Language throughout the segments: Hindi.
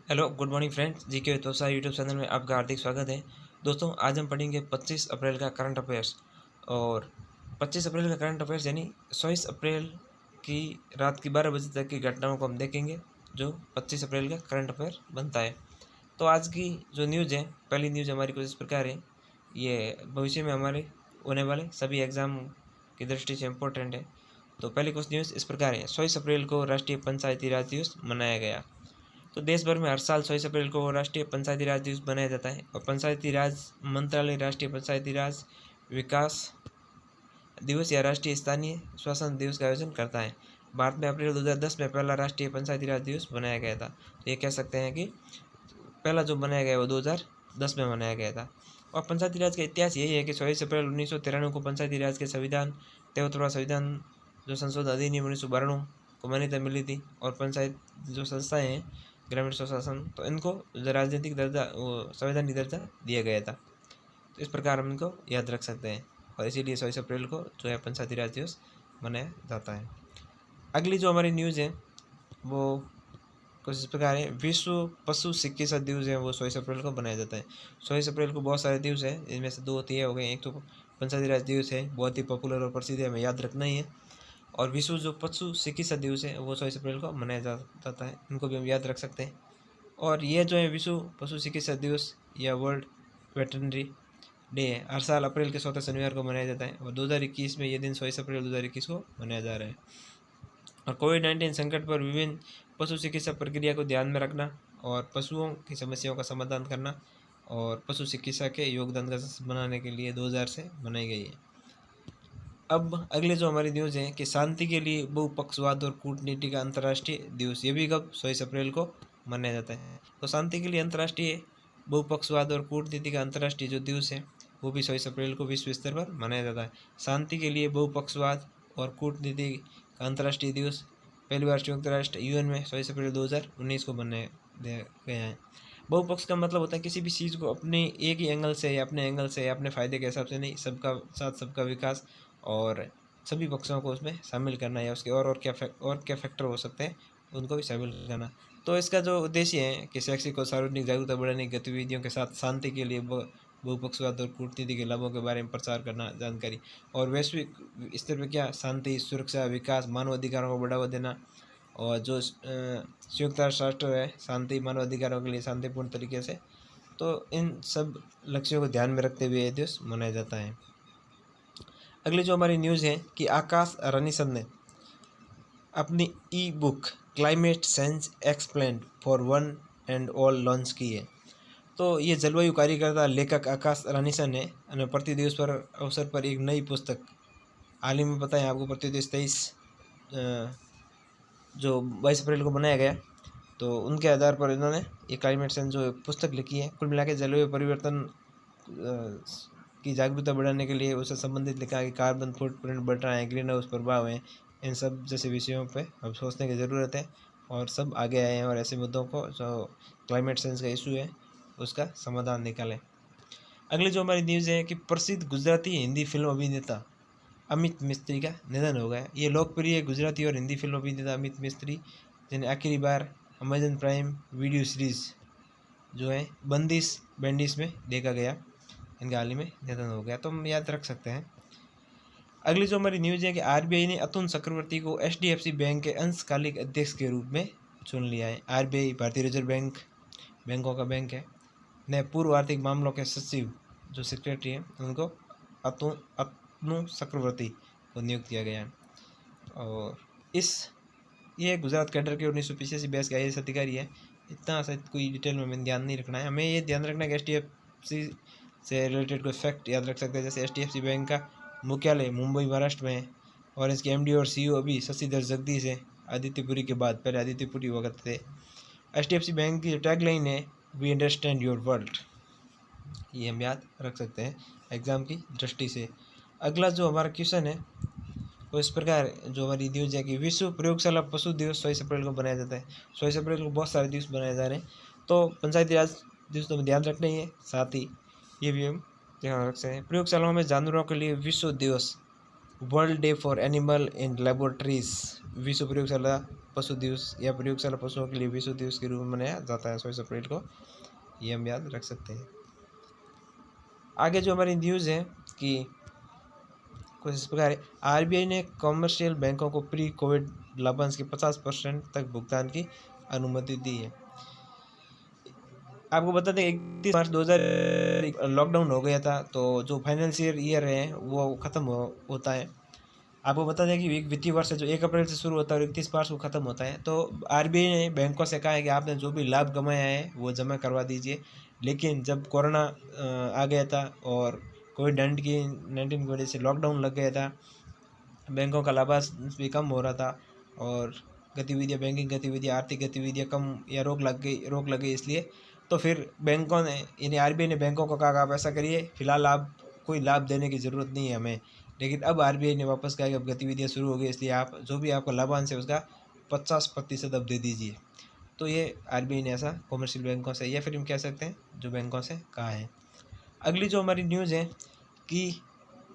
हेलो गुड मॉर्निंग फ्रेंड्स, जी के तोसा यूट्यूब चैनल में आपका हार्दिक स्वागत है। दोस्तों, आज हम पढ़ेंगे 25 अप्रैल का करंट अफेयर्स। और 25 अप्रैल का करंट अफेयर्स यानी 24 अप्रैल की रात की 12 बजे तक की घटनाओं को हम देखेंगे, जो 25 अप्रैल का करंट अफेयर बनता है। तो आज की जो न्यूज़ है, पहली न्यूज़ हमारी कुछ इस प्रकार है। ये भविष्य में हमारे होने वाले सभी एग्ज़ाम की दृष्टि से इम्पोर्टेंट है। तो पहली कुछ न्यूज़ इस प्रकार है। 24 अप्रैल को राष्ट्रीय पंचायती राज दिवस मनाया गया। तो देश भर में हर साल 24 अप्रैल को राष्ट्रीय पंचायती राज दिवस मनाया जाता है। और पंचायती राज मंत्रालय राष्ट्रीय पंचायती राज विकास दिवस या राष्ट्रीय स्थानीय शासन दिवस का आयोजन करता है। भारत में अप्रैल 2010 में पहला राष्ट्रीय पंचायती राज दिवस बनाया गया था। तो ये कह सकते हैं कि पहला जो बनाया गया वो 2010 में मनाया गया था। और पंचायती राज का इतिहास यही है कि 24 अप्रैल 1993 को पंचायती राज के संविधान 73वां संविधान जो संशोधन अधिनियम 1992 को मान्यता मिली थी। और पंचायत जो संस्थाएं हैं ग्रामीण स्वशासन, तो इनको राजनीतिक दर्जा संवैधानिक दर्जा दिया गया था। तो इस प्रकार हम इनको याद रख सकते हैं। और इसीलिए 24 अप्रैल को जो है पंचायती राज दिवस मनाया जाता है। अगली जो हमारी न्यूज़ है वो कुछ इस प्रकार है। विश्व पशु चिकित्सा दिवस है वो 24 अप्रैल को मनाया जाता है। 24 अप्रैल को बहुत सारे दिवस है, इनमें से दो तो ये हो गए। एक तो पंचायती राज दिवस है, बहुत ही पॉपुलर और प्रसिद्ध है, हमें याद रखना ही है। और विश्व जो पशु चिकित्सा दिवस है वो 24 अप्रैल को मनाया जाता है, इनको भी हम याद रख सकते हैं। और ये जो है विश्व पशु चिकित्सा दिवस या वर्ल्ड वेटरनरी डे है, हर साल अप्रैल के चौथे शनिवार को मनाया जाता है। और 2021 में ये दिन 24 अप्रैल 2021 को मनाया जा रहा है। और कोविड-19 संकट पर विभिन्न पशु चिकित्सा प्रक्रिया को ध्यान में रखना और पशुओं की समस्याओं का समाधान करना और पशु चिकित्सा के योगदान का बनाने के लिए 2000 से बनाई गई है। अब अगले जो हमारी न्यूज़ है कि शांति के लिए बहुपक्षवाद और कूटनीति का अंतर्राष्ट्रीय दिवस, ये भी कब 24 अप्रैल को मनाया जाता है। तो शांति के लिए अंतर्राष्ट्रीय बहुपक्षवाद और कूटनीति का अंतर्राष्ट्रीय जो दिवस है वो भी 24 अप्रैल को विश्व स्तर पर मनाया जाता है। शांति के लिए बहुपक्षवाद और कूटनीति का अंतर्राष्ट्रीय दिवस पहली बार संयुक्त राष्ट्र यूएन में 24 अप्रैल 2019 को मनाया गया है। बहुपक्ष का मतलब होता है किसी भी चीज़ को अपने एक ही एंगल से या अपने एंगल से या अपने फ़ायदे के हिसाब से नहीं, सबका साथ सबका विकास और सभी पक्षों को उसमें शामिल करना या उसके और क्या फैक्टर हो सकते हैं उनको भी शामिल करना। तो इसका जो उद्देश्य है कि शैक्षिक और सार्वजनिक जागरूकता बढ़ाने की गतिविधियों के साथ शांति के लिए बहुपक्षवाद और कूटनीति के लाभों के बारे में प्रचार करना, जानकारी और वैश्विक स्तर पर क्या शांति, सुरक्षा, विकास, मानवाधिकारों को बढ़ावा देना। और जो संयुक्त राष्ट्र है शांति मानवाधिकारों के लिए शांतिपूर्ण तरीके से, तो इन सब लक्ष्यों को ध्यान में रखते हुए यह दिवस मनाया जाता है। अगली जो हमारी न्यूज़ है कि आकाश रानीसन ने अपनी ई book climate change explained for one and all launch की है। तो ये जलवायु कार्यकर्ता लेखक आकाश रानीसन ने पृथ्वी दिवस पर अवसर पर एक नई पुस्तक हाल ही में पता है आपको, पृथ्वी दिवस 23 जो 22 अप्रैल को बनाया गया, तो उनके आधार पर इन्होंने ये क्लाइमेट चेंज जो पुस्तक लिखी है। कुल मिला के जलवायु परिवर्तन की जागरूकता बढ़ाने के लिए उससे संबंधित लिखा है कि कार्बन फुटप्रिंट बढ़ रहा है, ग्रीन हाउस प्रभाव है, इन सब जैसे विषयों पे अब सोचने की ज़रूरत है। और सब आगे आए हैं और ऐसे मुद्दों को जो क्लाइमेट चेंज का इशू है उसका समाधान निकालें। अगली जो हमारी न्यूज़ है कि प्रसिद्ध गुजराती हिंदी फिल्म अभिनेता अमित मिस्त्री का निधन हो गया। ये लोकप्रिय गुजराती और हिंदी फिल्म अभिनेता अमित मिस्त्री, जिन्हें आखिरी बार अमेजन प्राइम वीडियो सीरीज़ जो है बंदिश बैंडिश में देखा गया, इनका हाल ही में निधन हो गया, तो हम याद रख सकते हैं। अगली जो हमारी न्यूज़ है कि आरबीआई ने अतुल चक्रवर्ती को एचडीएफसी बैंक के अंशकालिक अध्यक्ष के रूप में चुन लिया है। आरबीआई भारतीय रिजर्व बैंक बैंकों का बैंक है, ने पूर्व आर्थिक मामलों के सचिव जो सेक्रेटरी हैं उनको अतुल चक्रवर्ती को नियुक्त किया गया है। और ये गुजरात कैडर के 1985 बैच के IAS अधिकारी है। इतना शायद कोई डिटेल में ध्यान नहीं रखना है, हमें ये ध्यान रखना है कि एचडीएफसी से रिलेटेड कोई फैक्ट याद रख सकते हैं। जैसे एचडीएफसी बैंक का मुख्यालय मुंबई महाराष्ट्र में है और इसके एमडी और सीईओ अभी शशिधर जगदीश है, आदित्यपुरी के बाद, पहले आदित्यपुरी हुआ करते थे। एचडीएफसी बैंक की टैगलाइन है वी अंडरस्टैंड योर वर्ल्ड, ये हम याद रख सकते हैं एग्ज़ाम की दृष्टि से। अगला जो हमारा क्वेश्चन है वो इस प्रकार जो हमारी न्यूज़ है कि विश्व प्रयोगशाला पशु दिवस 24 अप्रैल को बनाया जाता है। 24 अप्रैल को बहुत सारे दिवस बनाए जा रहे हैं, तो पंचायती राज दिवस तो ध्यान रखना ही है, साथ ही ये भी हम ध्यान रख सकते हैं। प्रयोगशालाओं में जानवरों के लिए विश्व दिवस, world day for animal in laboratories, विश्व प्रयोगशाला पशु दिवस या प्रयोगशाला पशुओं के लिए विश्व दिवस के रूप में मनाया जाता है 26 अप्रैल को, ये हम याद रख सकते हैं। आगे जो हमारी न्यूज़ है कि कुछ इस प्रकार है, आरबीआई ने कॉमर्शियल बैंकों को प्री कोविड लाभांश के 50% तक भुगतान की अनुमति दी है। आपको बता दें 31 मार्च 2000 लॉकडाउन हो गया था, तो जो फाइनेंशियल ईयर है वो ख़त्म होता है। आपको बता दें कि एक वित्तीय वर्ष है जो 1 अप्रैल से शुरू होता है और 31 मार्च को ख़त्म होता है। तो आरबीआई ने बैंकों से कहा है कि आपने जो भी लाभ कमाया है वो जमा करवा दीजिए। लेकिन जब कोरोना आ गया था और कोविड-19 की वजह से लॉकडाउन लग गया था, बैंकों का लाभांश भी कम हो रहा था और गतिविधियाँ, बैंकिंग गतिविधियाँ, आर्थिक गतिविधियाँ कम या रोक लग गई इसलिए। तो फिर बैंकों ने यानी आरबीआई ने बैंकों को कहा कि आप ऐसा करिए, फिलहाल आप कोई लाभ देने की ज़रूरत नहीं है हमें। लेकिन अब आरबीआई ने वापस कहा कि अब गतिविधियाँ शुरू हो गई, इसलिए आप जो भी आपका लाभांश है उसका 50% अब दे दीजिए। तो ये आरबीआई ने ऐसा कॉमर्शियल बैंकों से या फिर हम कह सकते हैं जो बैंकों से कहा है। अगली जो हमारी न्यूज़ है कि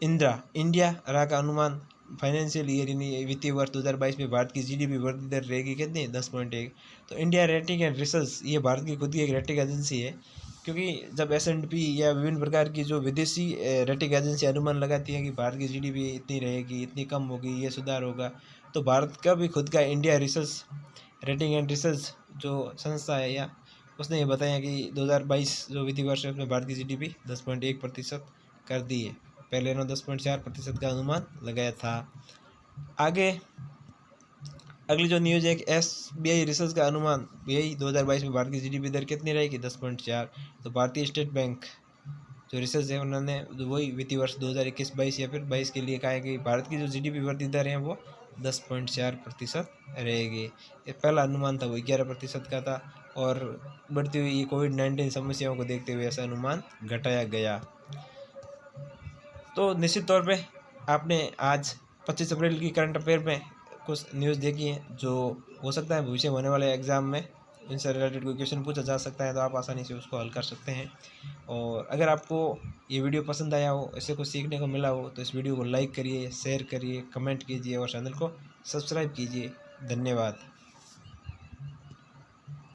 इंडिया रहा का अनुमान फाइनेंशियल ईयर यानी वित्तीय वर्ष 2022 में भारत की जीडीपी वृद्धि दर रहेगी कितनी, 10.1। तो इंडिया रेटिंग एंड रिसर्च ये भारत की खुद की एक रेटिंग एजेंसी है, क्योंकि जब S&P या विभिन्न प्रकार की जो विदेशी रेटिंग एजेंसी अनुमान लगाती हैं कि भारत की जीडीपी इतनी रहेगी, इतनी कम होगी, ये सुधार होगा, तो भारत का भी खुद का India research rating and research जो संस्था है या उसने ये बताया कि 2022 जो वित्तीय वर्ष है उसमें भारत की जीडीपी 10.1% कर दी है। पहले उन्होंने 10.4% का अनुमान लगाया था। आगे अगली जो न्यूज़ है कि SBI रिसर्च का अनुमान यही 2022 में भारत की जीडीपी दर कितनी रहेगी, 10.4। तो भारतीय स्टेट बैंक जो रिसर्च है उन्होंने वही वित्तीय वर्ष 2021-22 या फिर 22 के लिए कहा है कि भारत की जो जीडीपी वृद्धि दर है वो 10.4% रहेगी। ये पहला अनुमान था वो 11% का था और बढ़ती हुई कोविड-19 समस्याओं को देखते हुए ऐसा अनुमान घटाया गया। तो निश्चित तौर पे आपने आज 25 अप्रैल की करंट अफेयर में कुछ न्यूज़ देखी है जो हो सकता है भविष्य में होने वाले एग्ज़ाम में इनसे रिलेटेड कोई क्वेश्चन पूछा जा सकता है, तो आप आसानी से उसको हल कर सकते हैं। और अगर आपको ये वीडियो पसंद आया हो, इससे कुछ सीखने को मिला हो, तो इस वीडियो को लाइक करिए, शेयर करिए, कमेंट कीजिए और चैनल को सब्सक्राइब कीजिए। धन्यवाद।